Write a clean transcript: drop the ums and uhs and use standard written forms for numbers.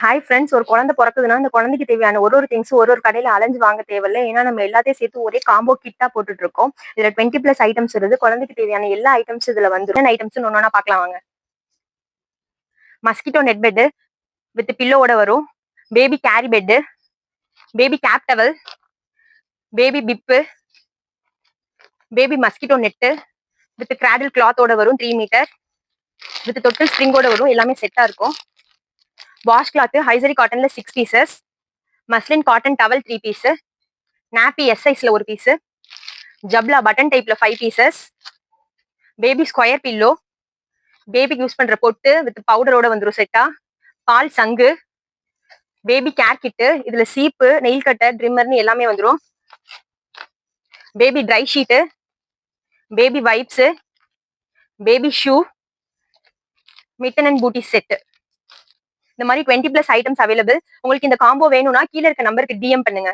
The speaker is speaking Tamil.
ஹாய் ஃப்ரெண்ட்ஸ், ஒரு குழந்தை பிறக்குதுன்னா அந்த குழந்தைக்கு தேவையான ஒரு திங்ஸ் ஒரு கடையில அலைஞ்சு வாங்க தேவையில்ல. ஏன்னா நம்ம எல்லாத்தையும் சேர்த்து ஒரே காம்போ கிட்டா போட்டுட்டு இருக்கோம். இதுல 20+ ஐட்டம்ஸ் இருக்குது. குழந்தைக்கு தேவையான எல்லா ஐட்டம்ஸ் இதுல வந்து ஐட்டம்ஸ் ஒன்னொன்னா பார்க்கலாம் வாங்க. மஸ்கிட்டோ நெட் பெட் வித் பில்லோட வரும். Baby carry bed, baby cap towel, baby bib, baby mosquito net with cradle கிளாத்தோட வரும். 3 மீட்டர் வித் தொட்டில் ஸ்ப்ரிங்கோட வரும். எல்லாமே செட்டா இருக்கும். வாஷ் கிளாத் ஹைசரி காட்டன்ல 6 pieces, muslin cotton towel 3 piece, nappy S சைஸ்ல ஒரு பீஸ், ஜப்லா பட்டன் டைப்ல 5 பீசஸ், பேபி ஸ்கொயர் பில்லோ, பேபிக்கு யூஸ் பண்ற பொட்டு வித் பவுடரோட வந்துரும் செட்டா, பால் சங்கு, பேபி கேர் கிட்டு, இதுல சீப்பு, நெயில் கட்டர், ட்ரிம்மர்னு எல்லாமே வந்துரும். Baby dry sheet, baby wipes, baby shoe, mitten and bootie set. இந்த மாதிரி 20+ ஐட்டம்ஸ் அவைலபிள். உங்களுக்கு இந்த காம்போ வேணும்னா கீழே இருக்க நம்பருக்கு டிஎம் பண்ணுங்க.